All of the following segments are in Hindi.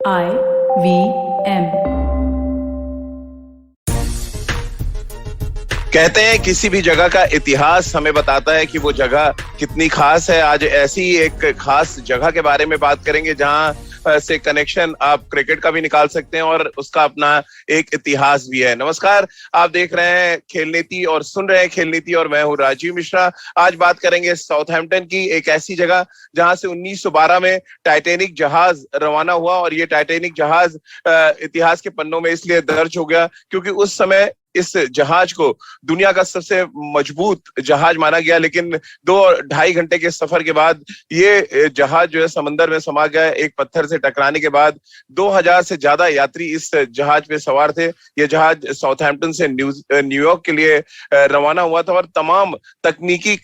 IVM। कहते हैं किसी भी जगह का इतिहास हमें बताता है कि वो जगह कितनी खास है। आज ऐसी ही एक खास जगह के बारे में बात करेंगे जहां से कनेक्शन आप क्रिकेट का भी निकाल सकते हैं और उसका अपना एक इतिहास भी है। नमस्कार, आप देख रहे हैं खेल नीति और सुन रहे हैं खेल नीति और मैं हूं राजीव मिश्रा। आज बात करेंगे साउथहैम्पटन की, एक ऐसी जगह जहां से 1912 में टाइटैनिक जहाज रवाना हुआ और ये टाइटैनिक जहाज इतिहास के पन्नों में इसलिए दर्ज हो गया क्योंकि उस समय इस जहाज को दुनिया का सबसे मजबूत जहाज माना गया, लेकिन 2-2.5 घंटे के सफर के बाद ये जहाज जो है समंदर में समा गया। एक पत्थर से टकराने के बाद 2000 से ज्यादा यात्री इस जहाज में सवार थे। ये जहाज साउथहैम्पटन से न्यूयॉर्क के लिए रवाना हुआ था और तमाम तकनीकी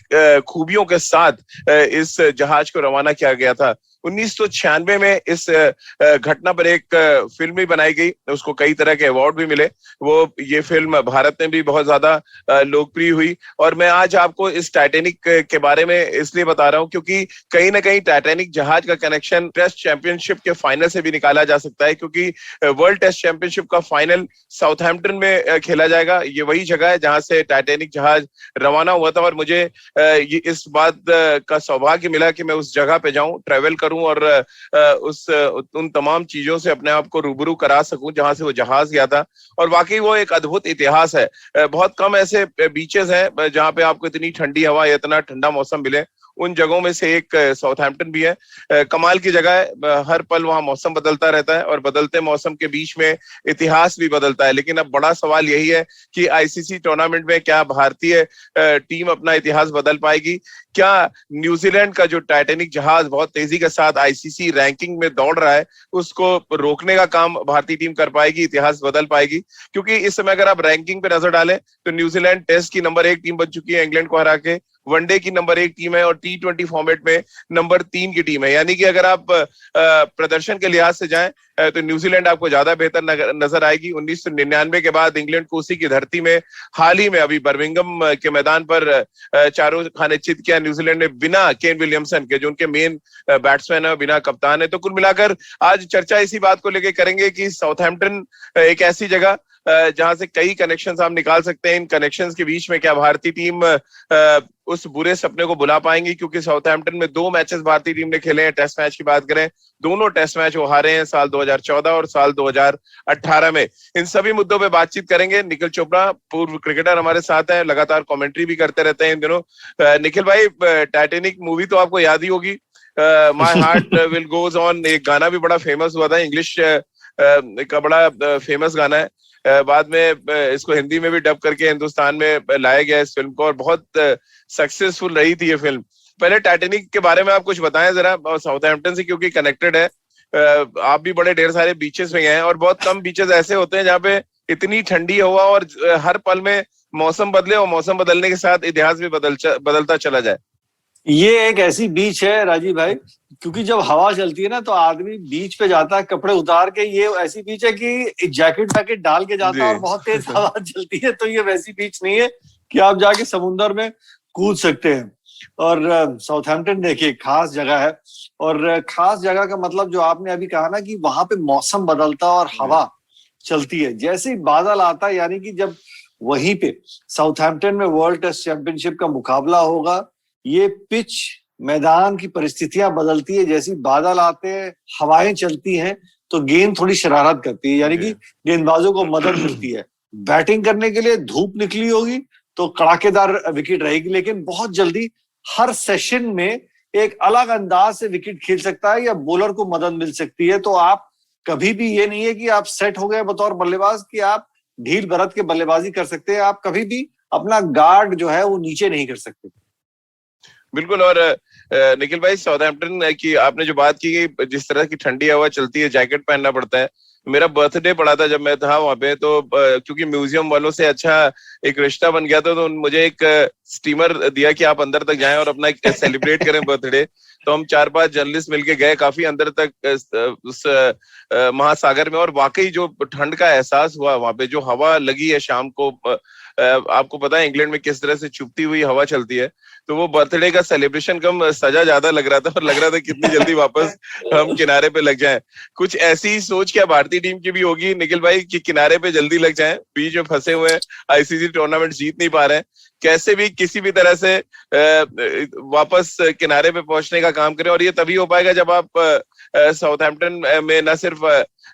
खूबियों के साथ इस जहाज को रवाना किया गया था। 1996 में इस घटना पर एक फिल्म भी बनाई गई, उसको कई तरह के अवार्ड भी मिले। वो ये फिल्म भारत में भी बहुत ज्यादा लोकप्रिय हुई। और मैं आज आपको इस टाइटैनिक के बारे में इसलिए बता रहा हूं क्योंकि कहीं ना कहीं टाइटैनिक जहाज का कनेक्शन टेस्ट चैंपियनशिप के फाइनल से भी निकाला जा सकता है, क्योंकि वर्ल्ड टेस्ट चैंपियनशिप का फाइनल साउथहैम्पटन में खेला जाएगा। ये वही जगह है जहां से टाइटैनिक जहाज रवाना हुआ था और मुझे ये इस बात का सौभाग्य मिला कि मैं उस जगह पे जाऊं, ट्रेवल करूं और उन तमाम चीजों से अपने आप को रूबरू करा सकूं जहां से वो जहाज गया था। और वाकई वो एक अद्भुत इतिहास है। बहुत कम ऐसे बीचेस हैं जहां पे आपको इतनी ठंडी हवा या इतना ठंडा मौसम मिले। उन जगहों में से एक साउथहैम्पटन भी है। कमाल की जगह है। हर पल वहां मौसम बदलता रहता है और बदलते मौसम के बीच में इतिहास भी बदलता है। लेकिन अब बड़ा सवाल यही है कि आईसीसी टूर्नामेंट में क्या भारतीय टीम अपना इतिहास बदल पाएगी? क्या न्यूजीलैंड का जो टाइटैनिक जहाज बहुत तेजी के साथ आईसीसी रैंकिंग में दौड़ रहा है, उसको रोकने का काम भारतीय टीम कर पाएगी, इतिहास बदल पाएगी? क्योंकि इस समय अगर आप रैंकिंग पे नजर डालें तो न्यूजीलैंड टेस्ट की नंबर 1 टीम बन चुकी है इंग्लैंड को हरा के, वनडे की नंबर 1 टीम है और T20 फॉर्मेट में नंबर 3 की टीम है। यानी कि अगर आप प्रदर्शन के लिहाज से जाएं तो न्यूजीलैंड आपको ज्यादा बेहतर नजर आएगी। 1999 के बाद इंग्लैंड को उसी की धरती में हाल ही में अभी बर्मिंघम के मैदान पर चारों खाने चित किया न्यूजीलैंड ने, बिना केन विलियमसन के जो उनके मेन बैट्समैन है, बिना कप्तान है। तो कुल मिलाकर आज चर्चा इसी बात को लेकर करेंगे कि साउथहैम्पटन एक ऐसी जगह जहां से कई कनेक्शंस आप निकाल सकते हैं। इन कनेक्शंस के बीच में क्या भारतीय टीम उस बुरे सपने को बुला पाएंगी? क्योंकि साउथहैम्पटन में 2 मैचेस भारतीय टीम ने खेले हैं। टेस्ट मैच की बात करें, दोनों टेस्ट मैच वो हारे हैं, साल 2014 और साल 2018 में। इन सभी मुद्दों पे बातचीत करेंगे। निखिल चोपड़ा, पूर्व क्रिकेटर, हमारे साथ हैं, लगातार कमेंट्री भी करते रहते हैं इन दिनों। निखिल भाई, टाइटैनिक मूवी तो आपको याद ही होगी, my heart will goes on. एक गाना भी बड़ा फेमस हुआ था, इंग्लिश का बड़ा फेमस गाना है। बाद में इसको हिंदी में भी डब करके हिंदुस्तान में लाया गया इस फिल्म को और बहुत सक्सेसफुल रही थी ये फिल्म। पहले टाइटैनिक के बारे में आप कुछ बताएं जरा, साउथहैम्पटन से क्योंकि कनेक्टेड है। आप भी बड़े ढेर सारे बीचेस में गए हैं और बहुत कम बीचेस ऐसे होते हैं जहाँ पे इतनी ठंडी हवा और हर पल में मौसम बदले और मौसम बदलने के साथ इतिहास भी बदलता चला जाए। ये एक ऐसी बीच है राजीव भाई, क्योंकि जब हवा चलती है ना तो आदमी बीच पे जाता है कपड़े उतार के। ये ऐसी बीच है कि जैकेट वैकेट डाल के जाता है और बहुत तेज हवा चलती है। तो ये वैसी बीच नहीं है कि आप जाके समुन्द्र में कूद सकते हैं। और साउथहैम्पटन देखिए खास जगह है। और खास जगह का मतलब जो आपने अभी कहा ना कि वहां पे मौसम बदलता और हवा चलती है। जैसे ही बादल आता है, यानी कि जब वहीं पे साउथहैम्पटन में वर्ल्ड टेस्ट चैंपियनशिप का मुकाबला होगा, ये पिच मैदान की परिस्थितियां बदलती है। जैसी बादल आते हैं, हवाएं चलती हैं, तो गेंद थोड़ी शरारत करती है, यानी कि गेंदबाजों को मदद मिलती है। बैटिंग करने के लिए धूप निकली होगी तो कड़ाकेदार विकेट रहेगी, लेकिन बहुत जल्दी हर सेशन में एक अलग अंदाज से विकेट खेल सकता है या बॉलर को मदद मिल सकती है। तो आप कभी भी ये नहीं है कि आप सेट हो गए बतौर बल्लेबाज कि आप ढील बरत के बल्लेबाजी कर सकते हैं। आप कभी भी अपना गार्ड जो है वो नीचे नहीं कर सकते। बिल्कुल। और निखिल भाई, साउथहैम्पटन की आपने जो बात की, जिस तरह की ठंडी हवा चलती है, जैकेट पहनना पड़ता है, मेरा बर्थडे पड़ा था जब मैं था वहां पे, तो क्योंकि म्यूजियम वालों से अच्छा एक रिश्ता बन गया था, तो मुझे एक स्टीमर दिया कि आप अंदर तक जाएं और अपना सेलिब्रेट करें बर्थडे। तो हम 4-5 जर्नलिस्ट मिलके गए काफी अंदर तक उस महासागर में, और वाकई जो ठंड का एहसास हुआ वहां पे, जो हवा लगी है शाम को, आपको पता है इंग्लैंड में किस तरह से चुभती हुई हवा चलती है, तो वो बर्थडे का सेलिब्रेशन कम सजा ज्यादा लग रहा था, और लग रहा था कितनी जल्दी वापस हम किनारे पे लग जाएं। कुछ ऐसी सोच क्या भारतीय टीम की भी होगी निखिल भाई, कि किनारे पे जल्दी लग जाएं, बीच में फंसे हुए हैं, आईसीसी टूर्नामेंट जीत नहीं पा रहे हैं, कैसे भी किसी भी तरह से वापस किनारे पे पहुंचने का काम करें। और ये तभी हो पाएगा जब आप साउथहैम्पटन में न सिर्फ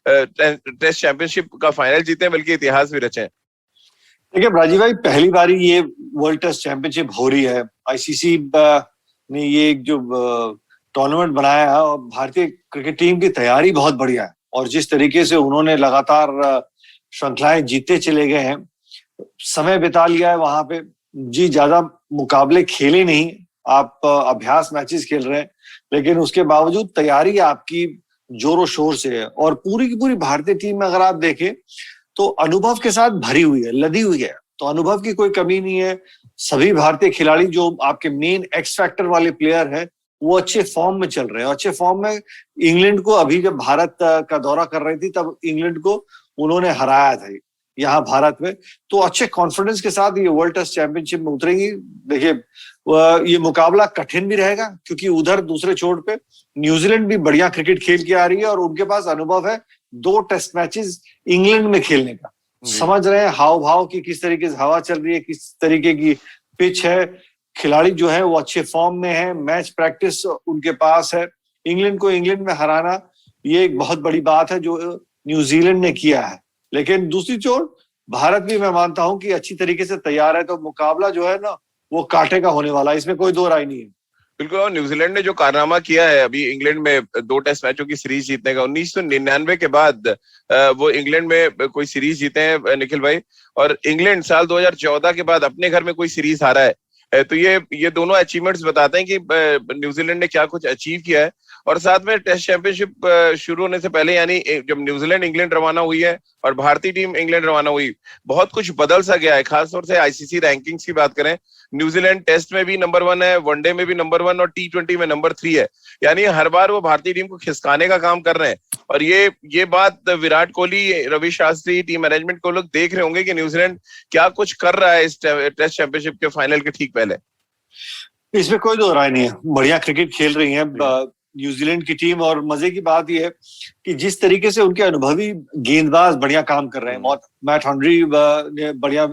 टेस्ट चैंपियनशिप का फाइनल जीते बल्कि इतिहास भी रचे। देखिए राजीव भाई, पहली बारी ये वर्ल्ड टेस्ट चैंपियनशिप हो रही है, आईसीसी ने ये एक जो टूर्नामेंट बनाया है, और भारतीय क्रिकेट टीम की तैयारी बहुत बढ़िया है, और जिस तरीके से उन्होंने लगातार श्रृंखलाएं जीतते चले गए हैं, समय बिता लिया है वहां पे, जी ज्यादा मुकाबले खेले नहीं, आप अभ्यास मैचेस खेल रहे हैं, लेकिन उसके बावजूद तैयारी आपकी जोरों शोर से है, और पूरी की पूरी भारतीय टीम में अगर आप देखें तो अनुभव के साथ भरी हुई है, लदी हुई है, तो अनुभव की कोई कमी नहीं है। सभी भारतीय खिलाड़ी जो आपके मेन एक्स फैक्टर वाले प्लेयर हैं वो अच्छे फॉर्म में चल रहे हैं, अच्छे फॉर्म में। इंग्लैंड को अभी जब भारत का दौरा कर रही थी तब इंग्लैंड को उन्होंने हराया था यहाँ भारत में, तो अच्छे कॉन्फिडेंस के साथ ये वर्ल्ड टेस्ट चैंपियनशिप में उतरेंगी। देखिए ये मुकाबला कठिन भी रहेगा, क्योंकि उधर दूसरे छोर पे न्यूजीलैंड भी बढ़िया क्रिकेट खेल के आ रही है, और उनके पास अनुभव है 2 टेस्ट मैचेस इंग्लैंड में खेलने का, समझ रहे हैं हाव भाव की किस तरीके से हवा चल रही है, किस तरीके की पिच है, खिलाड़ी जो है वो अच्छे फॉर्म में है, मैच प्रैक्टिस उनके पास है। इंग्लैंड को इंग्लैंड में हराना ये एक बहुत बड़ी बात है जो न्यूजीलैंड ने किया है, लेकिन दूसरी ओर भारत भी मैं मानता हूं कि अच्छी तरीके से तैयार है, तो मुकाबला जो है ना वो कांटे का होने वाला है, इसमें कोई दो राय नहीं है। बिल्कुल, और न्यूजीलैंड ने जो कारनामा किया है अभी इंग्लैंड में 2 टेस्ट मैचों की सीरीज जीतने का, 1999 के बाद वो इंग्लैंड में कोई सीरीज जीते हैं निखिल भाई, और इंग्लैंड साल 2014 के बाद अपने घर में कोई सीरीज हारा है, तो ये दोनों अचीवमेंट्स बताते हैं कि न्यूजीलैंड ने क्या कुछ अचीव किया है। और साथ में टेस्ट चैंपियनशिप शुरू होने से पहले, यानी जब न्यूजीलैंड इंग्लैंड रवाना हुई है और भारतीय टीम इंग्लैंड रवाना हुई, बहुत कुछ बदल सा गया है। खासतौर से आईसीसी रैंकिंग्स की बात करें, न्यूजीलैंड टेस्ट में भी नंबर 1 है, वनडे में भी नंबर 1 और T20 में नंबर 3 है, यानी हर बार वो भारतीय टीम को खिसकाने का काम कर रहे हैं। और ये बात विराट कोहली, रवि शास्त्री, टीम मैनेजमेंट को लोग देख रहे होंगे कि न्यूजीलैंड क्या कुछ कर रहा है इस टेस्ट चैंपियनशिप के फाइनल के ठीक पहले। इसमें कोई दो राय नहीं है, बढ़िया क्रिकेट खेल रही है न्यूजीलैंड की टीम, और मजे की बात यह है कि जिस तरीके से उनके अनुभवी गेंदबाज बढ़िया काम कर रहे हैं, मैट हेनरी ने बढ़िया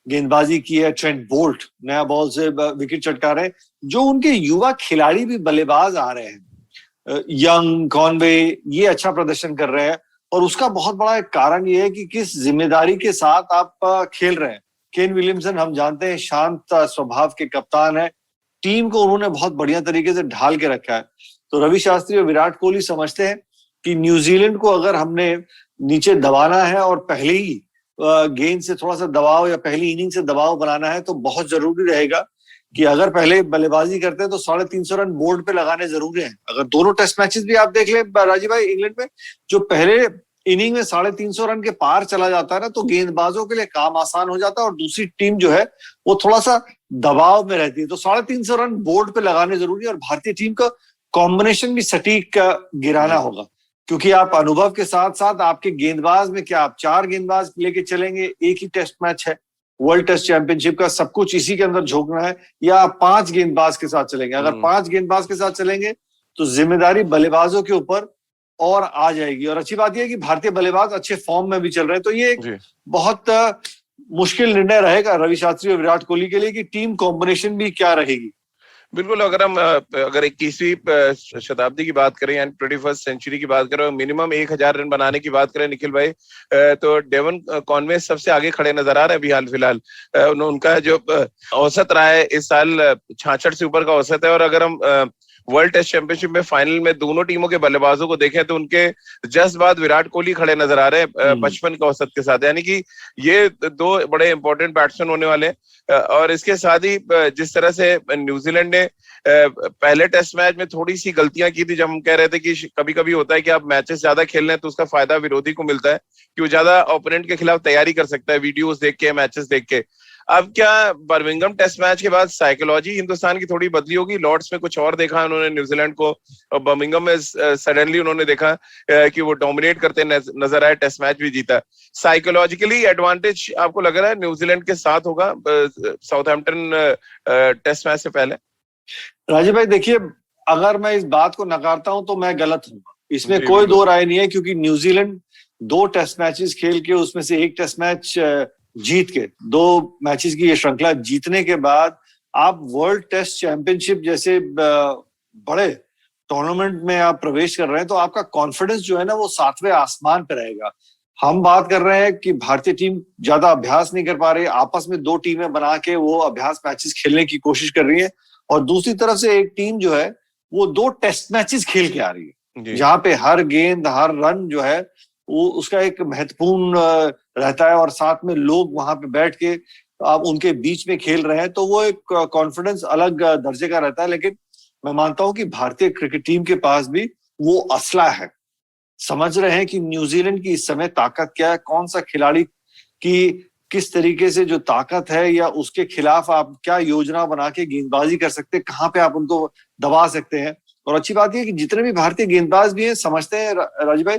गेंदबाजी की है, ट्रेंट बोल्ट नया बॉल से विकेट चटका रहे हैं, जो उनके युवा खिलाड़ी भी बल्लेबाज आ रहे हैं, यंग, कॉनवे, ये अच्छा प्रदर्शन कर रहे हैं, और उसका बहुत बड़ा एक कारण ये है कि किस जिम्मेदारी के साथ आप खेल रहे हैं। केन विलियमसन हम जानते हैं शांत स्वभाव के कप्तान है, टीम को उन्होंने बहुत बढ़िया तरीके से ढाल के रखा है, तो रवि शास्त्री और विराट कोहली समझते हैं कि न्यूजीलैंड को अगर हमने नीचे दबाना है और पहले ही गेंद से थोड़ा सा दबाव या पहली इनिंग से दबाव बनाना है, तो बहुत जरूरी रहेगा कि अगर पहले बल्लेबाजी करते हैं तो 350 रन बोर्ड पे लगाने जरूरी हैं। अगर दोनों टेस्ट मैचेस भी आप देख ले राजीव भाई, इंग्लैंड में जो पहले इनिंग में 350 रन के पार चला जाता है ना, तो गेंदबाजों के लिए काम आसान हो जाता है, और दूसरी टीम जो है वो थोड़ा सा दबाव में रहती है, तो 350 रन बोर्ड पे लगाने जरूरी है। और भारतीय टीम का कॉम्बिनेशन भी सटीक गिराना होगा, क्योंकि आप अनुभव के साथ साथ आपके गेंदबाज में क्या, आप 4 गेंदबाज लेके चलेंगे, एक ही टेस्ट मैच है वर्ल्ड टेस्ट चैंपियनशिप का, सब कुछ इसी के अंदर झोंकना है, या आप 5 गेंदबाज के साथ चलेंगे। अगर 5 गेंदबाज के साथ चलेंगे तो जिम्मेदारी बल्लेबाजों के ऊपर और आ जाएगी। और अच्छी बात यह है कि भारतीय बल्लेबाज अच्छे फॉर्म में भी चल रहे हैं, तो ये एक बहुत मुश्किल निर्णय रहेगा रवि शास्त्री और विराट कोहली के लिए कि टीम कॉम्बिनेशन भी क्या रहेगी। बिल्कुल, अगर 21वीं शताब्दी की बात करें यानी 21st सेंचुरी की बात करें, मिनिमम 1000 रन बनाने की बात करें निखिल भाई, तो डेवन कॉनवे सबसे आगे खड़े नजर आ रहे हैं अभी हाल फिलहाल। उनका जो औसत रहा है इस साल 66 से ऊपर का औसत है, और अगर हम वर्ल्ड टेस्ट चैंपियनशिप में फाइनल में दोनों टीमों के बल्लेबाजों को देखें तो उनके जस्ट बाद विराट कोहली खड़े नजर आ रहे हैं 55 के औसत के साथ, यानी कि ये दो बड़े इंपॉर्टेंट बैट्समैन होने वाले हैं। और इसके साथ ही जिस तरह से न्यूजीलैंड ने पहले टेस्ट मैच में थोड़ी सी गलतियां की थी, जब हम कह रहे थे कि कभी कभी होता है कि आप मैचेस ज्यादा खेल रहे हैं तो उसका फायदा विरोधी को मिलता है कि वो ज्यादा ओपोनेंट के खिलाफ तैयारी कर सकता है वीडियोस देख के, मैचेस देख के। अब क्या बर्मिंघम टेस्ट मैच के बाद साइकोलॉजी हिंदुस्तान की थोड़ी बदली होगी? लॉर्ड्स में कुछ और देखा उन्होंने न्यूजीलैंड को, और बर्मिंघम में सडनली उन्होंने देखा कि वो डोमिनेट करते नजर आए, टेस्ट मैच भी जीता। साइकोलॉजिकली एडवांटेज आपको लग रहा है न्यूजीलैंड के साथ होगा साउथहैम्पटन टेस्ट मैच से पहले? राजीव भाई देखिए, अगर मैं इस बात को नकारता हूं तो मैं गलत हूँ, इसमें कोई दो राय नहीं है, क्योंकि न्यूजीलैंड 2 टेस्ट मैचेस खेल के उसमें से 1 टेस्ट मैच जीत के 2 मैचेस की ये श्रृंखला जीतने के बाद आप वर्ल्ड टेस्ट चैंपियनशिप जैसे बड़े टूर्नामेंट में आप प्रवेश कर रहे हैं, तो आपका कॉन्फिडेंस जो है ना वो 7वें आसमान पे रहेगा। हम बात कर रहे हैं कि भारतीय टीम ज्यादा अभ्यास नहीं कर पा रही, आपस में 2 टीमें बना के वो अभ्यास मैचेस खेलने की कोशिश कर रही है, और दूसरी तरफ से एक टीम जो है वो 2 टेस्ट मैचेस खेल के आ रही है, जहां पे हर गेंद हर रन जो है वो उसका एक महत्वपूर्ण रहता है, और साथ में लोग वहां पे बैठ के आप उनके बीच में खेल रहे हैं, तो वो एक कॉन्फिडेंस अलग दर्जे का रहता है। लेकिन मैं मानता हूं कि भारतीय क्रिकेट टीम के पास भी वो असला है, समझ रहे हैं कि न्यूजीलैंड की इस समय ताकत क्या है, कौन सा खिलाड़ी की किस तरीके से जो ताकत है, या उसके खिलाफ आप क्या योजना बना के गेंदबाजी कर सकते हैं, कहाँ पे आप उनको दबा सकते हैं। और अच्छी बात यह कि जितने भी भारतीय गेंदबाज भी हैं समझते हैं राजीव भाई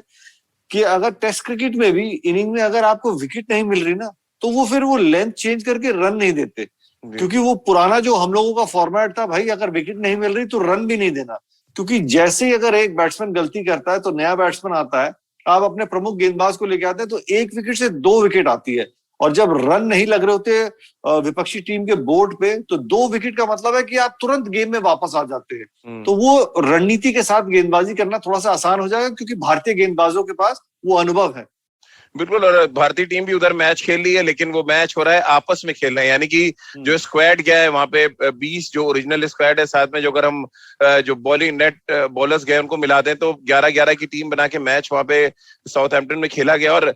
कि अगर टेस्ट क्रिकेट में भी इनिंग में अगर आपको विकेट नहीं मिल रही ना, तो वो फिर वो लेंथ चेंज करके रन नहीं देते, क्योंकि वो पुराना जो हम लोगों का फॉर्मेट था भाई, अगर विकेट नहीं मिल रही तो रन भी नहीं देना, क्योंकि जैसे ही अगर एक बैट्समैन गलती करता है तो नया बैट्समैन आता है, आप अपने प्रमुख गेंदबाज को लेके आते हैं तो 1 विकेट से 2 विकेट आती है, और जब रन नहीं लग रहे होते विपक्षी टीम के बोर्ड पे, तो 2 विकेट का मतलब है कि आप तुरंत गेम में वापस आ जाते हैं। तो वो रणनीति के साथ गेंदबाजी करना थोड़ा सा आसान हो जाएगा, क्योंकि भारतीय गेंदबाजों के पास वो अनुभव है। बिल्कुल, और भारतीय टीम भी उधर मैच खेल रही है, लेकिन वो मैच हो रहा है आपस में खेल रहे हैं, यानी कि जो स्क्वाड गया है वहां पे 20 जो ओरिजिनल स्क्वाड है, साथ में जो अगर हम जो बॉलिंग नेट बॉलर्स गए उनको मिला दें तो 11-11 की टीम बना के मैच वहां पे साउथहैम्पटन में खेला गया। और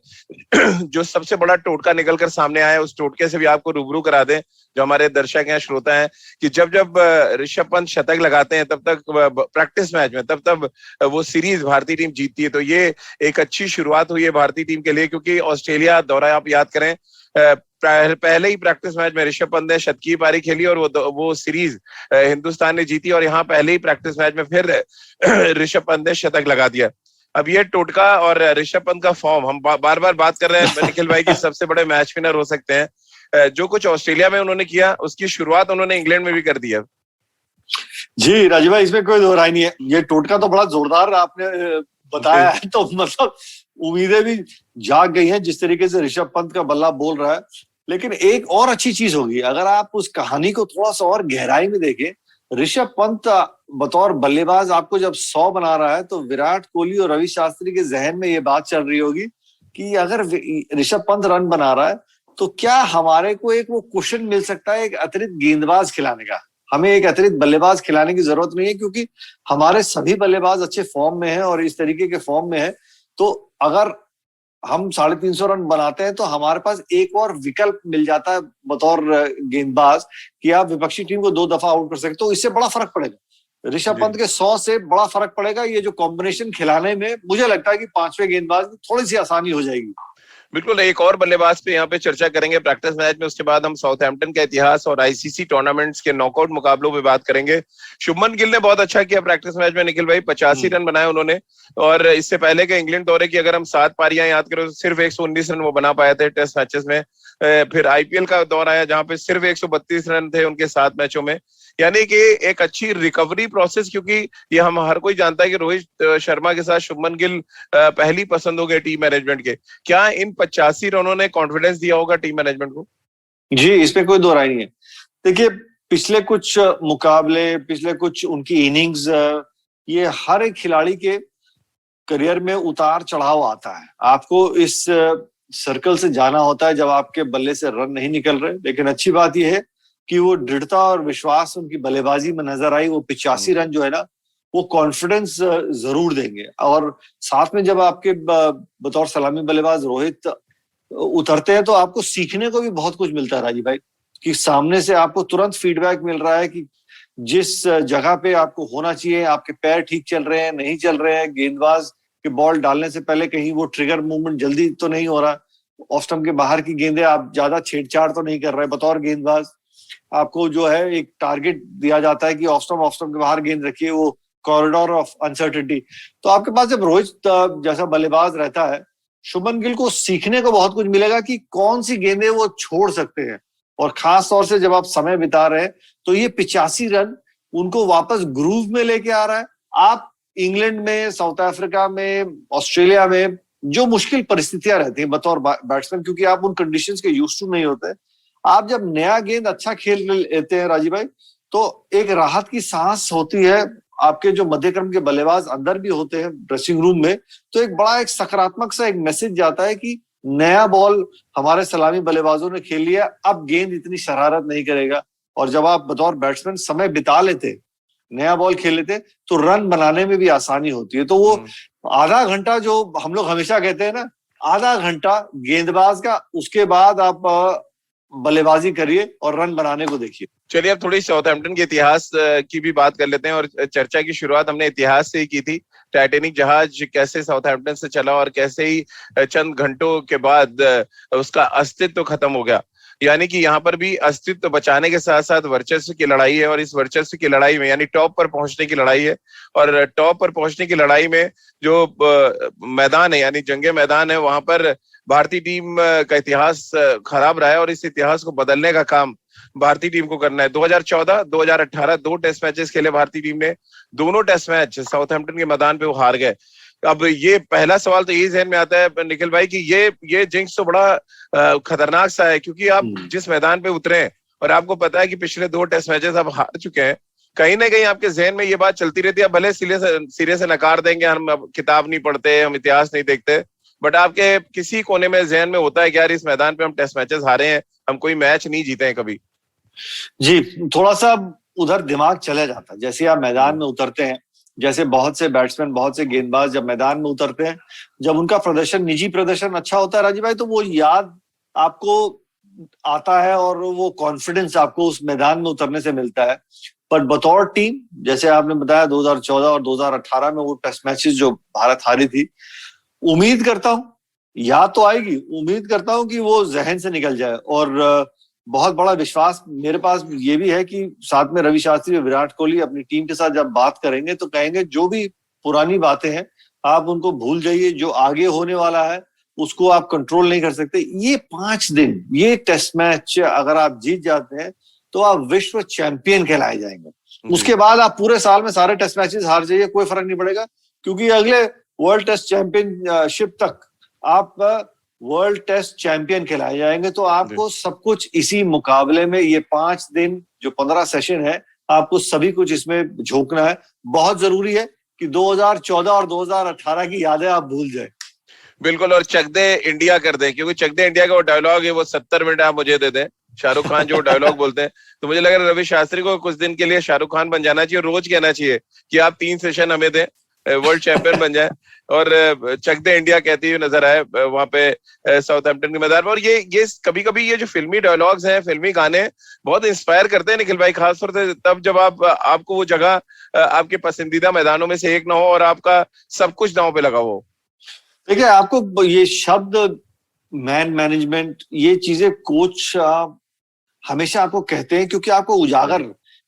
जो सबसे बड़ा टोटका निकलकर सामने आया, उस टोटके से भी आपको रूबरू करा दें जो हमारे दर्शक हैं, श्रोता हैं, कि जब जब ऋषभ पंत शतक लगाते हैं तब तक प्रैक्टिस मैच में, तब वो सीरीज भारतीय टीम जीतती है। तो ये एक अच्छी शुरुआत हुई है भारतीय टीम के लिए, क्योंकि ऑस्ट्रेलिया दौरा आप याद करें, पहले ही प्रैक्टिस मैच में ऋषभ पंत ने शतकीय पारी खेली और वो सीरीज हिंदुस्तान ने जीती, और यहाँ पहले ही प्रैक्टिस मैच में फिर ऋषभ पंत ने शतक लगा दिया। अब ये टोटका और ऋषभ पंत का फॉर्म, हम बार बार बात कर रहे हैं निखिल भाई की सबसे बड़े मैच विनर हो सकते हैं, जो कुछ ऑस्ट्रेलिया में उन्होंने किया उसकी शुरुआत उन्होंने इंग्लैंड में भी कर दी है। जी राजीव भाई, इसमें कोई दो राय नहीं है, ये टोटका तो बड़ा जोरदार आपने बताया है, तो मतलब उम्मीदें भी जाग गई हैं जिस तरीके से ऋषभ पंत का बल्ला बोल रहा है। लेकिन एक और अच्छी चीज होगी, अगर आप उस कहानी को थोड़ा सा और गहराई में देखें, ऋषभ पंत बतौर बल्लेबाज आपको जब 100 बना रहा है, तो विराट कोहली और रवि शास्त्री के जहन में ये बात चल रही होगी कि अगर ऋषभ पंत रन बना रहा है तो क्या हमारे को एक वो क्वेश्चन मिल सकता है एक अतिरिक्त गेंदबाज खिलाने का, हमें एक अतिरिक्त बल्लेबाज खिलाने की जरूरत नहीं है, क्योंकि हमारे सभी बल्लेबाज अच्छे फॉर्म में हैं और इस तरीके के फॉर्म में है। तो अगर हम 350 रन बनाते हैं तो हमारे पास एक और विकल्प मिल जाता है बतौर गेंदबाज कि आप विपक्षी टीम को 2 दफा आउट कर सकते, तो इससे बड़ा फर्क पड़ेगा। ऋषभ पंत के 100 से बड़ा फर्क पड़ेगा। ये जो कॉम्बिनेशन खिलाने में मुझे लगता है कि 5वें गेंदबाज में थोड़ी सी आसानी हो जाएगी। बिल्कुल, एक और बल्लेबाज पे यहाँ पे चर्चा करेंगे प्रैक्टिस मैच में, उसके बाद हम साउथहैम्पटन का इतिहास और आईसीसी टूर्नामेंट्स के नॉकआउट मुकाबलों पे बात करेंगे। शुभमन गिल ने बहुत अच्छा किया प्रैक्टिस मैच में निखिल भाई, 85 रन बनाए उन्होंने, और इससे पहले के इंग्लैंड दौरे की अगर हम 7 पारियां याद करें तो सिर्फ 119 रन वो बना पाए थे टेस्ट मैचेस में। फिर आईपीएल का दौर आया जहां पे सिर्फ 132 रन थे उनके 7 मैचों में, यानी कि एक अच्छी रिकवरी प्रोसेस, क्योंकि ये हम हर कोई जानता है कि रोहित शर्मा के साथ शुभमन गिल पहली पसंद हो गए टीम मैनेजमेंट के। क्या इन 85 रनों ने कॉन्फिडेंस दिया होगा टीम मैनेजमेंट को? जी, इसमें कोई दो राय नहीं है। देखिए, पिछले कुछ मुकाबले, पिछले कुछ उनकी इनिंग्स, ये हर एक खिलाड़ी के करियर में उतार चढ़ाव आता है। आपको इस सर्कल से जाना होता है जब आपके बल्ले से रन नहीं निकल रहे। लेकिन अच्छी बात यह है कि वो दृढ़ता और विश्वास उनकी बल्लेबाजी में नजर आई। वो 85 रन जो है ना, वो कॉन्फिडेंस जरूर देंगे। और साथ में जब आपके बतौर सलामी बल्लेबाज रोहित उतरते हैं तो आपको सीखने को भी बहुत कुछ मिलता है राजीव भाई, कि सामने से आपको तुरंत फीडबैक मिल रहा है कि जिस जगह पे आपको होना चाहिए, आपके पैर ठीक चल रहे हैं, नहीं चल रहे हैं, गेंदबाज के बॉल डालने से पहले कहीं वो ट्रिगर मूवमेंट जल्दी तो नहीं हो रहा, ऑफ स्टंप के बाहर की गेंदें आप ज्यादा छेड़छाड़ तो नहीं कर रहे। बतौर गेंदबाज आपको जो है एक टारगेट दिया जाता है कि ऑफ स्टंप के बाहर गेंद रखिए, वो कॉरिडोर ऑफ अनसर्टेनिटी। तो आपके पास जब रोहित जैसा बल्लेबाज रहता है, शुभमन गिल को सीखने को बहुत कुछ मिलेगा कि कौन सी गेंदें वो छोड़ सकते हैं। और खास तौर से जब आप समय बिता रहे हैं तो ये 85 रन उनको वापस ग्रूव में लेके आ रहा है। आप इंग्लैंड में, साउथ अफ्रीका में, ऑस्ट्रेलिया में जो मुश्किल परिस्थितियां रहती हैं बतौर बैट्समैन, क्योंकि आप उन कंडीशंस के यूज्ड टू नहीं होते, आप जब नया गेंद अच्छा खेल लेते हैं राजीव भाई, तो एक राहत की सांस होती है। आपके जो मध्यक्रम के बल्लेबाज अंदर भी होते हैं ड्रेसिंग रूम में, तो एक बड़ा एक सकारात्मक सा एक मैसेज जाता है कि नया बॉल हमारे सलामी बल्लेबाजों ने खेल लिया, अब गेंद इतनी शरारत नहीं करेगा। और जब आप बतौर बैट्समैन समय बिता लेते, नया बॉल खेल लेते, तो रन बनाने में भी आसानी होती है। तो वो आधा घंटा जो हम लोग हमेशा कहते हैं ना, आधा घंटा गेंदबाज का, उसके बाद आप बल्लेबाजी करिए और रन बनाने को देखिए। चलिए अब थोड़ी साउथहैम्पटन के इतिहास की भी बात कर लेते हैं, और चर्चा की शुरुआत हमने इतिहास से ही की थी। टाइटैनिक जहाज कैसे साउथहैम्पटन से चला और कैसे ही चंद घंटों के बाद उसका अस्तित्व खत्म हो गया। यानी कि यहाँ पर भी अस्तित्व बचाने के साथ साथ वर्चस्व की लड़ाई है, और इस वर्चस्व की लड़ाई में यानी टॉप पर पहुंचने की लड़ाई है। और टॉप पर पहुंचने की लड़ाई में जो मैदान है यानी जंगे मैदान है, वहां पर भारतीय टीम का इतिहास खराब रहा है, और इस इतिहास को बदलने का काम भारतीय टीम को करना है। 2014, 2018 दो टेस्ट मैचेस खेले भारतीय टीम ने, दोनों टेस्ट मैच साउथहैम्पटन के मैदान पे वो हार गए। अब ये पहला सवाल तो यही जहन में आता है निखिल भाई कि ये जिंक्स तो बड़ा खतरनाक सा है, क्योंकि आप जिस मैदान पे उतरे और आपको पता है कि पिछले दो टेस्ट मैचेस आप हार चुके हैं, कहीं ना कहीं आपके जहन में ये बात चलती रहती है। भले सिरे से नकार देंगे, हम किताब नहीं पढ़ते, हम इतिहास नहीं देखते, बट आपके किसी कोने में जहन में होता है कि यार इस मैदान पे हम टेस्ट मैचेस हारे हैं, हम कोई मैच नहीं जीते हैं कभी। जी, थोड़ा सा उधर दिमाग चला जाता है जैसे आप मैदान में उतरते हैं। जैसे बहुत से बैट्समैन, बहुत से गेंदबाज जब मैदान में उतरते हैं, जब उनका प्रदर्शन, निजी प्रदर्शन अच्छा होता है राजीव भाई, तो वो याद आपको आता है और वो कॉन्फिडेंस आपको उस मैदान में उतरने से मिलता है। पर बतौर टीम, जैसे आपने बताया 2014 और 2018 में वो टेस्ट मैचेस जो भारत हारी थी, उम्मीद करता हूं याद तो आएगी, उम्मीद करता हूं कि वो जहन से निकल जाए। और बहुत बड़ा विश्वास मेरे पास ये भी है कि साथ में रवि शास्त्री और विराट कोहली अपनी टीम के साथ जब बात करेंगे तो कहेंगे जो भी पुरानी बातें हैं आप उनको भूल जाइए, जो आगे होने वाला है उसको आप कंट्रोल नहीं कर सकते। ये 5 दिन, ये टेस्ट मैच अगर आप जीत जाते हैं तो आप विश्व चैंपियन कहलाए जाएंगे। उसके बाद आप पूरे साल में सारे टेस्ट मैचेस हार जाइए, कोई फर्क नहीं पड़ेगा, क्योंकि अगले वर्ल्ड टेस्ट चैंपियनशिप तक आप वर्ल्ड टेस्ट चैंपियन कहलाए जाएंगे। तो आपको सब कुछ इसी मुकाबले में, ये 5 दिन जो 15 सेशन है, आपको सभी कुछ इसमें झोंकना है। बहुत जरूरी है कि 2014 और 2018 की यादें आप भूल जाए। बिल्कुल, और चक दे इंडिया कर दें, क्योंकि चक दे इंडिया का वो डायलॉग है, वो 70 मिनट आप मुझे दे दें, शाहरुख खान जो डायलॉग बोलते हैं। तो मुझे लग रहा है रवि शास्त्री को कुछ दिन के लिए शाहरुख खान बन जाना चाहिए, रोज कहना चाहिए कि आप 3 सेशन हमें दें, वर्ल्ड चैंपियन बन जाए, और चक दे इंडिया कहती हुई नजर आए वहां पे साउथहैम्पटन के मैदान में। और ये कभी कभी ये जो फिल्मी डायलॉग्स हैं, फिल्मी गाने बहुत इंस्पायर करते हैं निखिल भाई, खासतौर से तब जब आपको वो जगह आपके पसंदीदा मैदानों में से एक ना हो और आपका सब कुछ दांव पे लगा हो। देखिए, आपको ये शब्द मैन मैनेजमेंट, ये चीजें कोच हमेशा आपको कहते हैं, क्योंकि आपको उजागर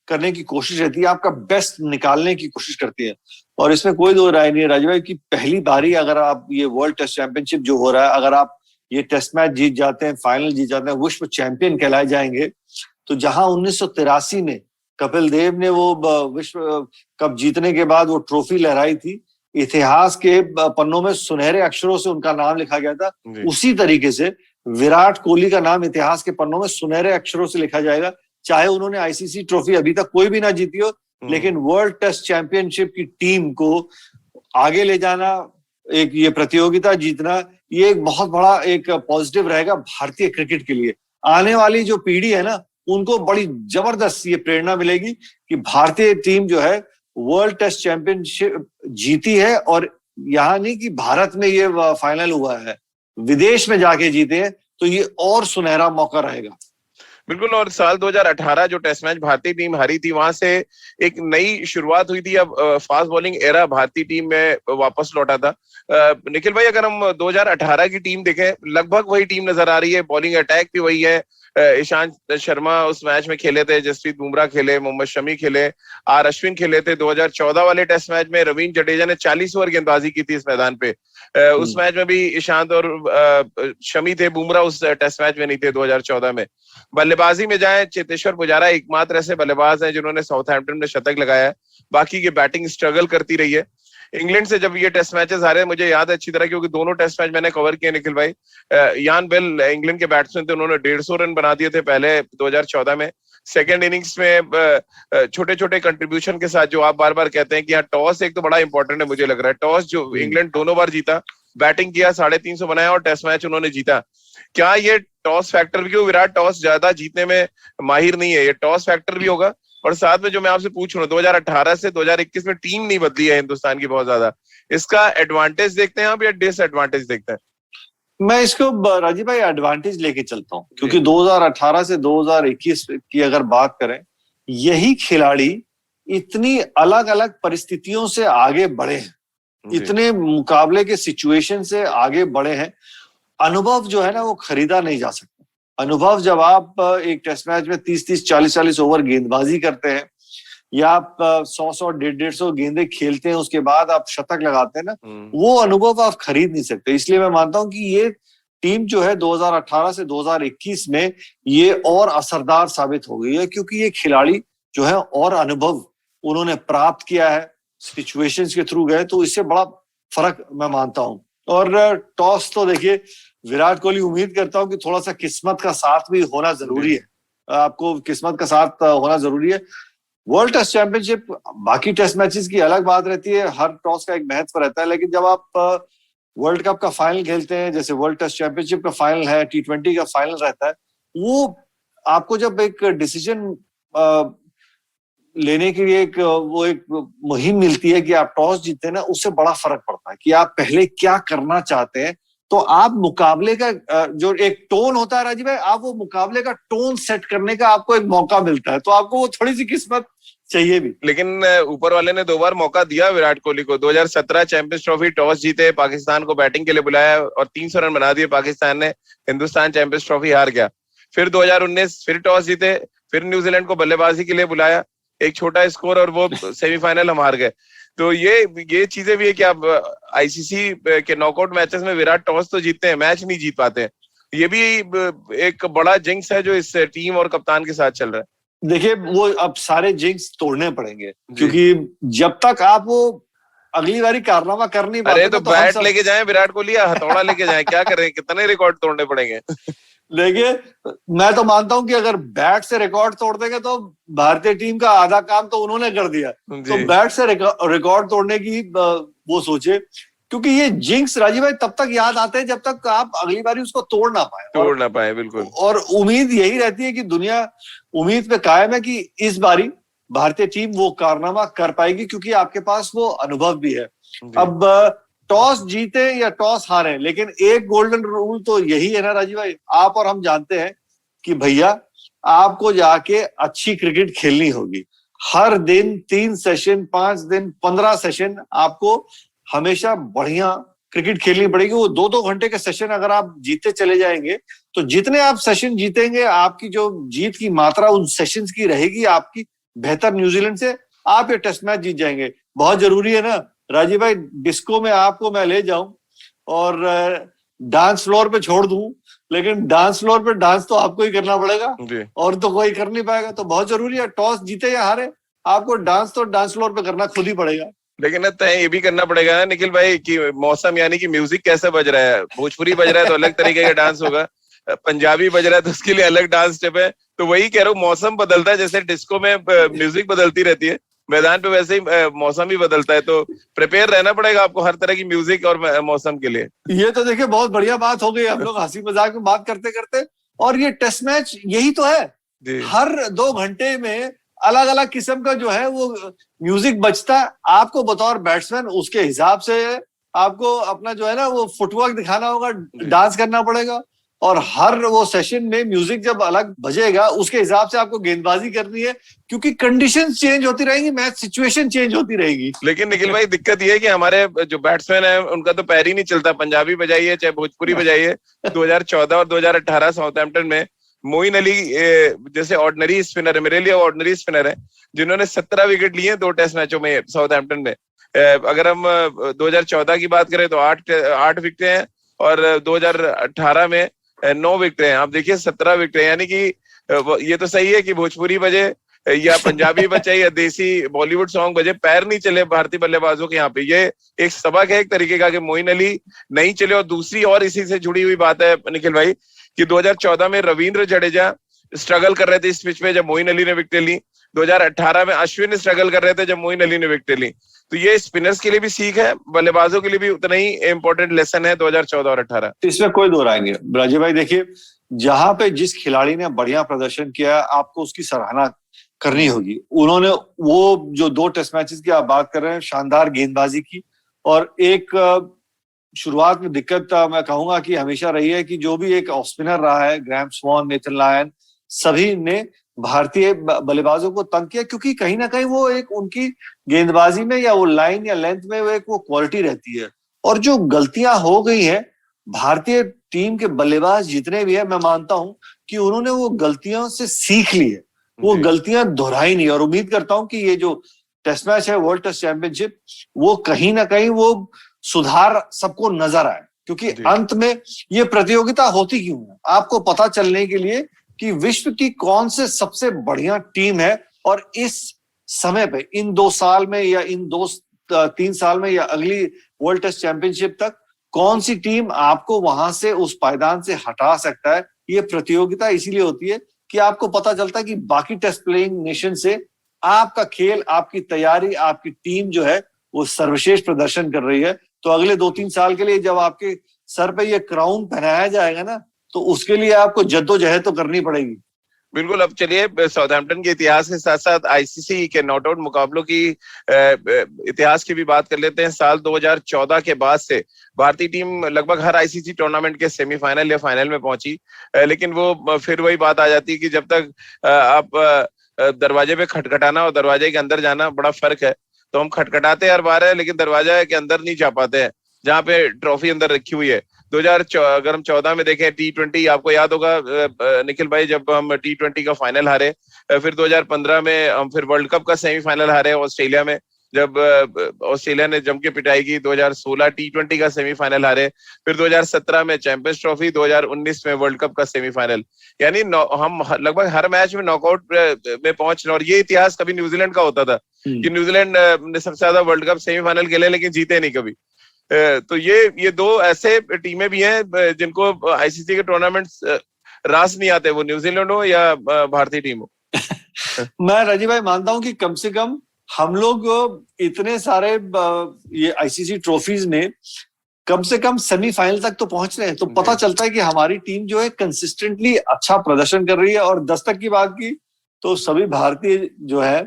करने की कोशिश रहती है, आपका बेस्ट निकालने की कोशिश करती है। और इसमें कोई दो राय नहीं है राजीव भाई कि पहली बारी अगर आप ये वर्ल्ड टेस्ट चैंपियनशिप जो हो रहा है, अगर आप ये टेस्ट मैच जीत जाते हैं, फाइनल जीत जाते हैं, विश्व चैंपियन कहलाए जाएंगे। तो जहां 1983 में कपिल देव ने वो विश्व कप जीतने के बाद वो ट्रॉफी लहराई थी, इतिहास के पन्नों में सुनहरे अक्षरों से उनका नाम लिखा गया था, उसी तरीके से विराट कोहली का नाम इतिहास के पन्नों में सुनहरे अक्षरों से लिखा जाएगा। चाहे उन्होंने आईसीसी ट्रॉफी अभी तक कोई भी ना जीती हो, लेकिन वर्ल्ड टेस्ट चैंपियनशिप की टीम को आगे ले जाना, एक ये प्रतियोगिता जीतना, ये एक बहुत बड़ा एक पॉजिटिव रहेगा भारतीय क्रिकेट के लिए। आने वाली जो पीढ़ी है ना, उनको बड़ी जबरदस्त ये प्रेरणा मिलेगी कि भारतीय टीम जो है वर्ल्ड टेस्ट चैंपियनशिप जीती है, और यहाँ नहीं कि भारत में ये फाइनल हुआ है, विदेश में जाके जीते हैं, तो ये और सुनहरा मौका रहेगा। बिल्कुल। और साल 2018 जो टेस्ट मैच भारतीय टीम हारी थी, वहां से एक नई शुरुआत हुई थी। अब फास्ट बॉलिंग एरा भारतीय टीम में वापस लौटा था। निखिल भाई, अगर हम 2018 की टीम देखें, लगभग वही टीम नजर आ रही है, बॉलिंग अटैक भी वही है। ईशांत शर्मा उस मैच में खेले थे, जसप्रीत बुमराह खेले, मोहम्मद शमी खेले, आर अश्विन खेले थे। 2014 वाले टेस्ट मैच में रवींद्र जडेजा ने 40 ओवर गेंदबाजी की थी इस मैदान पे। उस मैच में भी ईशांत और शमी थे, बुमराह उस टेस्ट मैच में नहीं थे 2014 में। बल्लेबाजी में जाए, चेतेश्वर पुजारा एकमात्र ऐसे बल्लेबाज हैं जिन्होंने साउथहैम्पटन में शतक लगाया है, बाकी की बैटिंग स्ट्रगल करती रही है। इंग्लैंड से जब ये टेस्ट मैचेस हारे, मुझे याद है अच्छी तरह, क्योंकि दोनों टेस्ट मैच मैंने कवर किए निखिल भाई। यान बेल इंग्लैंड के बैट्समैन थे, उन्होंने 150 रन बना दिए थे पहले 2014 में। सेकेंड इनिंग्स में छोटे छोटे कंट्रीब्यूशन के साथ, जो आप बार बार कहते हैं कि यहाँ टॉस एक तो बड़ा इंपॉर्टेंट है, मुझे लग रहा है टॉस जो इंग्लैंड दोनों बार जीता, बैटिंग किया, 350 बनाया और टेस्ट मैच उन्होंने जीता। क्या ये टॉस फैक्टर भी, क्यों विराट टॉस ज्यादा जीतने में माहिर नहीं है, ये टॉस फैक्टर भी होगा? और साथ में जो मैं आपसे पूछ रहा हूँ, 2018 से 2021 में टीम नहीं बदली है हिंदुस्तान की बहुत ज्यादा, इसका एडवांटेज देखते हैं आप या डिसएडवांटेज देखते हैं? मैं इसको राजीव भाई एडवांटेज लेके चलता हूँ, क्योंकि 2018 से 2021 की अगर बात करें, यही खिलाड़ी इतनी अलग अलग परिस्थितियों से आगे बढ़े हैं, इतने मुकाबले के सिचुएशन से आगे बढ़े हैं। अनुभव जो है ना, वो खरीदा नहीं जा सकता। अनुभव, जब आप एक टेस्ट मैच में 30-30, 40-40 ओवर गेंदबाजी करते हैं, या आप 100-100, 150-150 गेंदे खेलते हैं, उसके बाद आप शतक लगाते हैं ना, वो अनुभव आप खरीद नहीं सकते। इसलिए मैं मानता हूं कि ये टीम जो है 2018 से 2021 में ये और असरदार साबित हो गई है, क्योंकि ये खिलाड़ी जो है और अनुभव उन्होंने प्राप्त किया है, सिचुएशंस के थ्रू गए, तो इससे बड़ा फर्क मैं मानता हूं। और टॉस तो देखिए, विराट कोहली, उम्मीद करता हूं कि थोड़ा सा किस्मत का साथ भी होना जरूरी है, आपको किस्मत का साथ होना जरूरी है। वर्ल्ड टेस्ट चैंपियनशिप, बाकी टेस्ट मैचेस की अलग बात रहती है, हर टॉस का एक महत्व रहता है, लेकिन जब आप वर्ल्ड कप का फाइनल खेलते हैं, जैसे वर्ल्ड टेस्ट चैंपियनशिप का फाइनल है, T20 का फाइनल रहता है, वो आपको जब एक डिसीजन लेने के लिए एक मुहिम मिलती है कि आप टॉस जीतते हैं ना, उससे बड़ा फर्क पड़ता है कि आप पहले क्या करना चाहते हैं। तो आप मुकाबले का जो एक टोन होता है राजीव भाई, आप वो मुकाबले का टोन सेट करने का आपको एक मौका मिलता है, तो आपको वो थोड़ी सी किस्मत चाहिए भी। लेकिन ऊपर वाले ने 2 बार मौका दिया विराट कोहली को। 2017 चैंपियंस ट्रॉफी, टॉस जीते, पाकिस्तान को बैटिंग के लिए बुलाया और 300 रन बना दिए पाकिस्तान ने, हिंदुस्तान चैंपियंस ट्रॉफी हार गया। फिर 2019 फिर टॉस जीते, फिर न्यूजीलैंड को बल्लेबाजी के लिए बुलाया, एक छोटा स्कोर और वो सेमीफाइनल हम हार गए। तो ये चीजें भी है कि आप आईसीसी के नॉकआउट मैचेस में विराट टॉस तो जीतते हैं, मैच नहीं जीत पाते हैं। ये भी एक बड़ा जिंक्स है जो इस टीम और कप्तान के साथ चल रहा है। देखिए, वो अब सारे जिंक्स तोड़ने पड़ेंगे, क्योंकि जब तक आप वो अगली बारी कारनामा कर नहीं पाते, अरे तो बैट लेके जाएं विराट कोहली, हथौड़ा लेके जाएं, क्या करें, कितने रिकॉर्ड तोड़ने पड़ेंगे? देखिए, मैं तो मानता हूं कि अगर बैट से रिकॉर्ड तोड़ देंगे तो भारतीय टीम का आधा काम तो उन्होंने कर दिया। तो बैट से रिकॉर्ड तोड़ने की वो सोचे, क्योंकि ये जिंक्स राजीव भाई तब तक याद आते हैं जब तक आप अगली बारी उसको तोड़ ना पाए। बिल्कुल। और उम्मीद यही रहती है कि दुनिया उम्मीद पे कायम है कि इस बारी भारतीय टीम वो कारनामा कर पाएगी, क्योंकि आपके पास वो अनुभव भी है। अब टॉस जीते या टॉस हारे, लेकिन एक गोल्डन रूल तो यही है ना राजीव भाई, आप और हम जानते हैं कि भैया आपको जाके अच्छी क्रिकेट खेलनी होगी। हर दिन 3 सेशन, 5 दिन, 15 सेशन आपको हमेशा बढ़िया क्रिकेट खेलनी पड़ेगी। वो 2-2 घंटे के सेशन अगर आप जीते चले जाएंगे, तो जितने आप सेशन जीतेंगे, आपकी जो जीत की मात्रा उन सेशंस की रहेगी आपकी बेहतर न्यूजीलैंड से, आप ये टेस्ट मैच जीत जाएंगे। बहुत जरूरी है ना राजीव भाई, डिस्को में आपको मैं ले जाऊं और डांस फ्लोर पे छोड़ दूं, लेकिन डांस फ्लोर पे डांस तो आपको ही करना पड़ेगा, और तो कोई कर नहीं पाएगा। तो बहुत जरूरी है, टॉस जीते या हारे, आपको डांस तो डांस फ्लोर पे करना खुद ही पड़ेगा। लेकिन तय ये भी करना पड़ेगा ना निखिल भाई कि मौसम यानी कि म्यूजिक कैसे बज रहा है। भोजपुरी बज रहा है तो अलग तरीके का डांस होगा, पंजाबी बज रहा है तो उसके लिए अलग डांस स्टेप है। तो वही कह रहा हूँ, मौसम बदलता है, जैसे डिस्को में म्यूजिक बदलती रहती है, मैदान पे वैसे ही मौसम भी बदलता है। तो प्रिपेयर रहना पड़ेगा आपको हर तरह की म्यूजिक और मौसम के लिए। ये तो देखिए बहुत बढ़िया बात हो गई, हम लोग हंसी मजाक में बात करते करते, और ये टेस्ट मैच यही तो है, हर 2 घंटे में अलग अलग किस्म का जो है वो म्यूजिक बजता है। आपको बतौर बैट्समैन उसके हिसाब से आपको अपना जो है ना वो फुटवर्क दिखाना होगा, डांस करना पड़ेगा, और हर वो सेशन में म्यूजिक जब अलग बजेगा उसके हिसाब से आपको गेंदबाजी करनी है, क्योंकि कंडीशंस चेंज होती रहेंगी, मैच सिचुएशन चेंज होती रहेगी। लेकिन निखिल भाई दिक्कत ये है कि हमारे जो बैट्समैन है उनका तो पैर ही नहीं चलता, पंजाबी बजाइए चाहे भोजपुरी बजाइए। 2014 और 2018 साउथहैम्पटन में मोइन अली जैसे ऑर्डिनरी स्पिनर है, मेरे लिए ऑर्डिनरी स्पिनर है, जिन्होंने 17 विकेट लिए 2 टेस्ट मैचों में साउथहैम्पटन में। अगर हम 2014 की बात करें तो 8 विकेटें हैं, और 2018 में 9 विकेटें हैं। आप देखिए 17 विकेटें, यानी कि ये तो सही है कि भोजपुरी बजे या पंजाबी बचे या देसी बॉलीवुड सॉन्ग बजे, पैर नहीं चले भारतीय बल्लेबाजों के यहाँ पे। ये एक सबक है एक तरीके का कि मोइन अली नहीं चले। और दूसरी और इसी से जुड़ी हुई बात है निखिल भाई कि 2014 में रविंद्र जडेजा स्ट्रगल कर रहे थे इस पिच पे जब मोइन अली ने विकेट ली। 2018 में अश्विन स्ट्रगल कर रहे थे जब मोइन अली ने विकेट ली। तो ये स्पिनर्स के लिए भी सीख है, बल्लेबाजों के लिए भी उतना ही इंपॉर्टेंट लेसन है 2014 और 18। इसमें कोई दो राय नहीं है राजीव भाई। देखिए, जहां पे जिस खिलाड़ी ने बढ़िया प्रदर्शन किया आपको उसकी सराहना करनी होगी। उन्होंने वो जो 2 टेस्ट मैचेस की आप बात कर रहे हैं, शानदार गेंदबाजी की। और एक शुरुआत में दिक्कत मैं कहूंगा कि हमेशा रही है कि जो भी एक ऑफ स्पिनर रहा है, ग्राहम स्वॉन, नेथन लायन, सभी ने भारतीय बल्लेबाजों को तंग किया, क्योंकि कहीं ना कहीं वो एक उनकी गेंदबाजी में या वो लाइन या लेंथ में वो एक वो क्वालिटी रहती है। और जो गलतियां हो गई है, भारतीय टीम के बल्लेबाज जितने भी है, मैं मानता हूं कि उन्होंने वो गलतियों से सीख ली है, वो गलतियां दोहराई नहीं। और उम्मीद करता हूं कि ये जो टेस्ट मैच है, वर्ल्ड टेस्ट चैंपियनशिप, वो कहीं ना कहीं वो सुधार सबको नजर आए। क्योंकि अंत में ये प्रतियोगिता होती क्यों है? आपको पता चलने के लिए कि विश्व की कौन से सबसे बढ़िया टीम है, और इस समय पे इन 2 साल में या इन 2-3 साल में या अगली वर्ल्ड टेस्ट चैंपियनशिप तक कौन सी टीम आपको वहां से उस पायदान से हटा सकता है। ये प्रतियोगिता इसीलिए होती है कि आपको पता चलता है कि बाकी टेस्ट प्लेइंग नेशन से आपका खेल, आपकी तैयारी, आपकी टीम जो है वो सर्वश्रेष्ठ प्रदर्शन कर रही है। तो अगले 2-3 साल के लिए जब आपके सर पे ये क्राउन पहनाया जाएगा ना, तो उसके लिए आपको जद्दोजहद तो करनी पड़ेगी। बिल्कुल। अब चलिए साउथहैम्पटन के इतिहास के साथ साथ आईसीसी के नॉट आउट मुकाबलों की इतिहास की भी बात कर लेते हैं। साल 2014 के बाद से भारतीय टीम लगभग हर आईसीसी टूर्नामेंट के सेमीफाइनल या फाइनल में पहुंची, लेकिन वो फिर वही बात आ जाती है कि जब तक आप दरवाजे पे खटखटाना और दरवाजे के अंदर जाना बड़ा फर्क है। तो हम खटखटाते हर बार है, लेकिन दरवाजा के अंदर नहीं जा पाते हैं जहाँ पे ट्रॉफी अंदर रखी हुई है। अगर हम 14 में देखें T20, आपको याद होगा निखिल भाई जब हम T20 का फाइनल हारे। फिर 2015 में हम फिर वर्ल्ड कप का सेमीफाइनल हारे ऑस्ट्रेलिया में, जब ऑस्ट्रेलिया ने जम के पिटाई की। 2016 T20 का सेमीफाइनल हारे। फिर 2017 में चैंपियंस ट्रॉफी, 2019 में वर्ल्ड कप का सेमीफाइनल। यानी हम लगभग हर मैच में नॉकआउट में पहुंच रहे। और ये इतिहास कभी न्यूजीलैंड का होता था कि न्यूजीलैंड ने सबसे ज्यादा वर्ल्ड कप सेमीफाइनल खेले लेकिन जीते नहीं कभी। तो ये 2 ऐसे टीमें भी हैं जिनको आईसीसी के टूर्नामेंट्स रास नहीं आते, वो न्यूजीलैंड हो या भारतीय टीम हो। मैं राजीव भाई मानता हूं कि कम से कम हम लोग इतने सारे ये आईसीसी ट्रॉफीज में कम से कम सेमीफाइनल तक तो पहुंच रहे हैं, तो पता चलता है कि हमारी टीम जो है कंसिस्टेंटली अच्छा प्रदर्शन कर रही है। और दस्तक की बात की तो सभी भारतीय जो है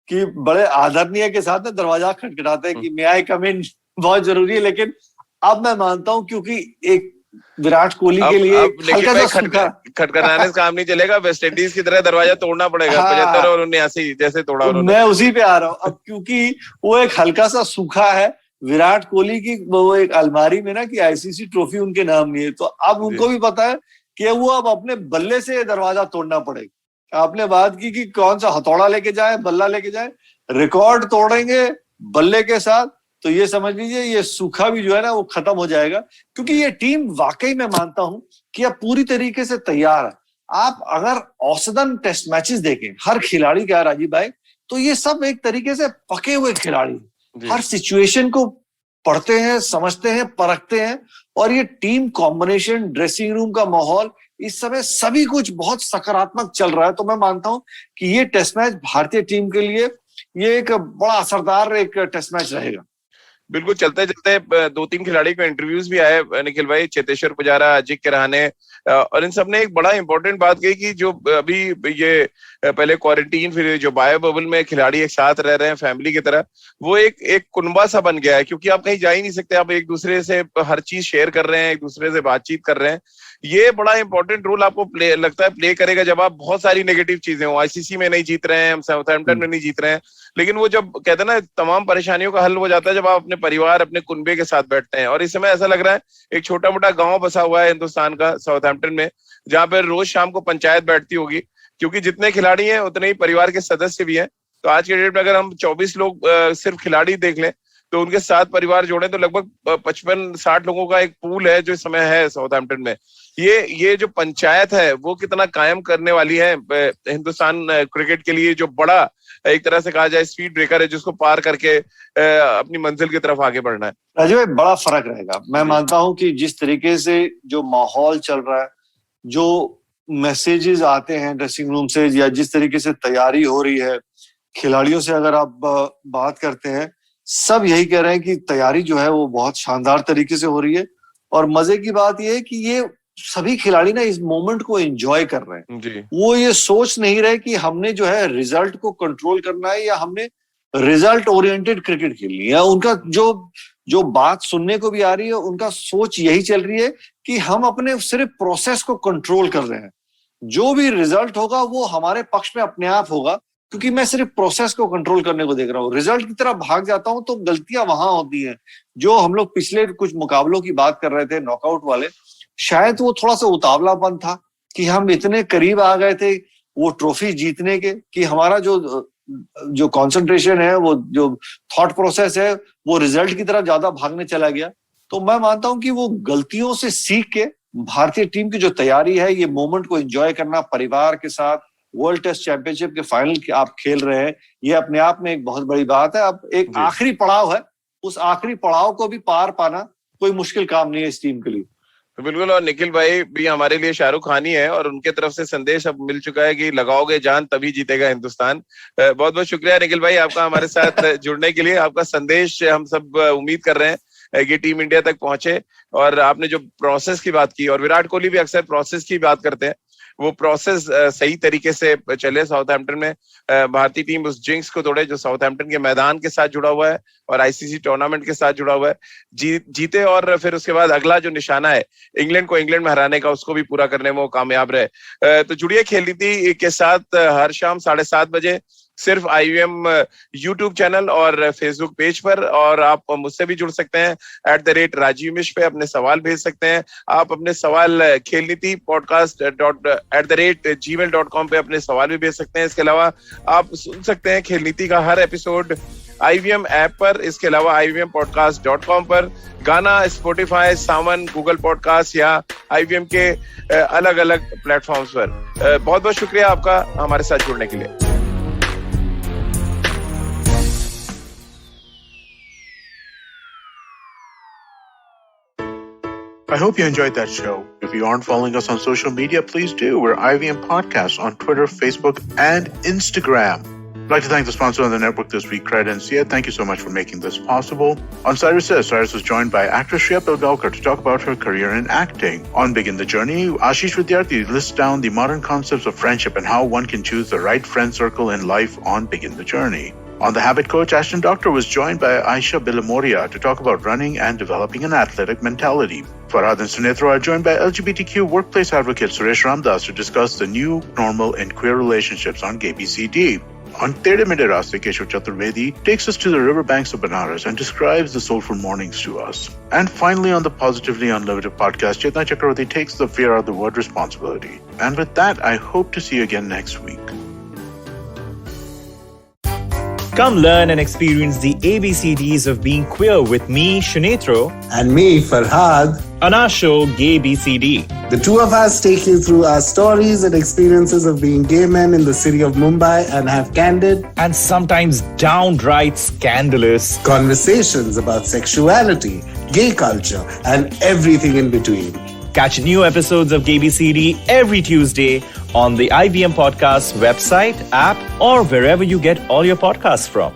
कि बड़े आदरणीय के साथ में दरवाजा खटखटाते हैं कि मे आई कम इन, बहुत जरूरी है। लेकिन अब मैं मानता हूं क्योंकि एक विराट कोहली के लिए हल्का सा खटखटाने से काम नहीं चलेगा, वेस्ट इंडीज की तरह दरवाजा तोड़ना पड़ेगा। 75 और 79 जैसे तोड़ा उन्होंने। मैं उसी पे आ रहा हूँ अब, क्योंकि वो एक हल्का सा सूखा है विराट कोहली की वो एक अलमारी में ना कि आईसीसी ट्रॉफी उनके नाम नहीं है। तो अब उनको भी पता है कि वो अब अपने बल्ले से दरवाजा तोड़ना पड़ेगा। आपने बात की कि कौन सा हथौड़ा लेके जाए, बल्ला लेके जाए, रिकॉर्ड तोड़ेंगे बल्ले के साथ, तो ये समझ लीजिए ये सूखा भी जो है ना वो खत्म हो जाएगा। क्योंकि ये टीम वाकई में मानता हूं कि अब पूरी तरीके से तैयार है। आप अगर औसतन टेस्ट मैचेस देखें हर खिलाड़ी का राजीव भाई, तो ये सब एक तरीके से पके हुए खिलाड़ी हर सिचुएशन को पढ़ते हैं, समझते हैं, परखते हैं। और ये टीम कॉम्बिनेशन, ड्रेसिंग रूम का माहौल, इस समय सभी कुछ बहुत सकारात्मक चल रहा है। तो मैं मानता हूं कि ये टेस्ट मैच भारतीय टीम के लिए ये एक बड़ा असरदार एक टेस्ट मैच रहेगा। बिल्कुल, चलते चलते 2-3 खिलाड़ी के इंटरव्यूज भी आए निखिल भाई, चेतेश्वर पुजारा, अजिंक्य रहाणे, और इन सब ने एक बड़ा इंपॉर्टेंट बात कही कि जो अभी ये पहले क्वारंटीन, फिर जो बायो बबल में खिलाड़ी एक साथ रह रहे हैं फैमिली की तरह, वो एक कुनबा सा बन गया है, क्योंकि आप कहीं जा ही नहीं सकते, आप एक दूसरे से हर चीज शेयर कर रहे हैं, एक दूसरे से बातचीत कर रहे हैं। ये बड़ा इंपॉर्टेंट रोल आपको लगता है प्ले करेगा जब आप बहुत सारी नेगेटिव चीजें हो, आईसीसी में नहीं जीत रहे हैं, हम साउथहैम्पटन में नहीं जीत रहे हैं, लेकिन वो जब कहते हैं ना तमाम परेशानियों का हल हो जाता है जब आप अपने परिवार, अपने कुनबे के साथ बैठते हैं। और इस समय ऐसा लग रहा है एक छोटा मोटा गांव बसा हुआ है हिंदुस्तान का, साउथहैम्पटन में, जहां पर रोज शाम को पंचायत बैठती होगी, क्योंकि जितने खिलाड़ी हैं उतने ही परिवार के सदस्य भी हैं। तो आज के डेट में अगर हम 24 लोग सिर्फ खिलाड़ी देख लें तो उनके 7 परिवार जोड़े तो लगभग 55-60 लोगों का एक पूल है जो इस समय है साउथहैम्पटन में। ये जो पंचायत है वो कितना कायम करने वाली है हिंदुस्तान क्रिकेट के लिए, जो बड़ा एक तरह से कहा जाए स्पीड ब्रेकर है, जिसको पार करके अपनी मंजिल की तरफ आगे बढ़ना है। राजीव भाई, बड़ा फर्क रहेगा। मैं मानता हूं कि जिस तरीके से जो माहौल चल रहा है, जो मैसेजेस आते हैं ड्रेसिंग रूम से, या जिस तरीके से तैयारी हो रही है, खिलाड़ियों से अगर आप बात करते हैं, सब यही कह रहे हैं कि तैयारी जो है वो बहुत शानदार तरीके से हो रही है। और मजे की बात ये है कि ये सभी खिलाड़ी ना इस मोमेंट को एंजॉय कर रहे हैं जी। वो ये सोच नहीं रहे कि हमने जो है रिजल्ट को कंट्रोल करना है या हमने रिजल्ट ओरिएंटेड क्रिकेट खेलनी है। उनका जो बात सुनने को भी आ रही है, उनका सोच यही चल रही है कि हम अपने सिर्फ प्रोसेस को कंट्रोल कर रहे हैं, जो भी रिजल्ट होगा वो हमारे पक्ष में अपने आप होगा, क्योंकि मैं सिर्फ प्रोसेस को कंट्रोल करने को देख रहा हूँ। रिजल्ट की तरफ भाग जाता हूं तो गलतियां वहां होती हैं। जो हम लोग पिछले कुछ मुकाबलों की बात कर रहे थे नॉकआउट वाले, शायद वो थोड़ा सा उतावलापन था कि हम इतने करीब आ गए थे वो ट्रॉफी जीतने के, कि हमारा जो कंसंट्रेशन है, वो जो थॉट प्रोसेस है, वो रिजल्ट की तरफ ज्यादा भागने चला गया। तो मैं मानता हूं कि वो गलतियों से सीख के भारतीय टीम की जो तैयारी है, ये मोमेंट को एंजॉय करना परिवार के साथ, वर्ल्ड टेस्ट चैंपियनशिप के फाइनल आप खेल रहे हैं, ये अपने आप में एक बहुत बड़ी बात है। अब एक आखिरी पड़ाव है, उस आखिरी पड़ाव को भी पार पाना कोई मुश्किल काम नहीं है इस टीम के लिए। तो बिल्कुल, और निखिल भाई भी हमारे लिए शाहरुख खान ही है, और उनके तरफ से संदेश अब मिल चुका है कि लगाओगे जान तभी जीतेगा हिंदुस्तान। बहुत बहुत शुक्रिया निखिल भाई आपका हमारे साथ जुड़ने के लिए। आपका संदेश हम सब उम्मीद कर रहे हैं कि टीम इंडिया तक पहुंचे। और आपने जो प्रोसेस की बात की, और विराट कोहली भी अक्सर प्रोसेस की बात करते हैं, वो प्रोसेस सही तरीके से चले साउथहैम्पटन में, भारतीय टीम उस जिंक्स को तोड़े जो साउथहैम्पटन के मैदान के साथ जुड़ा हुआ है और आईसीसी टूर्नामेंट के साथ जुड़ा हुआ है, जीते, और फिर उसके बाद अगला जो निशाना है इंग्लैंड को इंग्लैंड में हराने का, उसको भी पूरा करने में वो कामयाब रहे। तो जुड़िए खेल नीति के साथ हर शाम 7:30 बजे सिर्फ IVM यूट्यूब चैनल और फेसबुक पेज पर, और आप मुझसे भी जुड़ सकते हैं @राजीव मिश्र पे अपने सवाल भेज सकते हैं। आप अपने सवाल खेलनीति podcast@gmail.com पे अपने सवाल भी भेज सकते हैं। इसके अलावा आप सुन सकते हैं खेलनीति का हर एपिसोड IVM ऐप पर, इसके अलावा IVMpodcast.com पर, गाना, स्पॉटिफाई, सावन, गूगल पॉडकास्ट या IVM के अलग अलग प्लेटफॉर्म्स पर। बहुत बहुत शुक्रिया आपका हमारे साथ जुड़ने के लिए। I hope you enjoyed that show. If you aren't following us on social media, please do. We're IVM Podcasts on Twitter, Facebook, and Instagram. I'd like to thank the sponsor on the network this week, Credencia. Thank you so much for making this possible. On Cyrus Says, Cyrus was joined by actress Shreya Pilgaonkar to talk about her career in acting. On Begin the Journey, Ashish Vidyarthi lists down the modern concepts of friendship and how one can choose the right friend circle in life on Begin the Journey. On The Habit Coach, Ashton Doctor was joined by Aisha Bilamoria to talk about running and developing an athletic mentality. Farhad and Sunithra are joined by LGBTQ workplace advocate Suresh Ramdas to discuss the new normal in queer relationships on GBCD. On Tere Mere Raaste, Keshav Chaturvedi takes us to the riverbanks of Banaras and describes the soulful mornings to us. And finally, on the Positively Unlimited podcast, Chetna Chakravarti takes the fear out of the word responsibility. And with that, I hope to see you again next week. Come learn and experience the ABCDs of being queer with me, Shunetro. And me, Farhad. On our show, Gay BCD. The two of us take you through our stories and experiences of being gay men in the city of Mumbai and have candid and sometimes downright scandalous conversations about sexuality, gay culture, and everything in between. Catch new episodes of Gay BCD every Tuesday on the IVM Podcast website, app, or wherever you get all your podcasts from.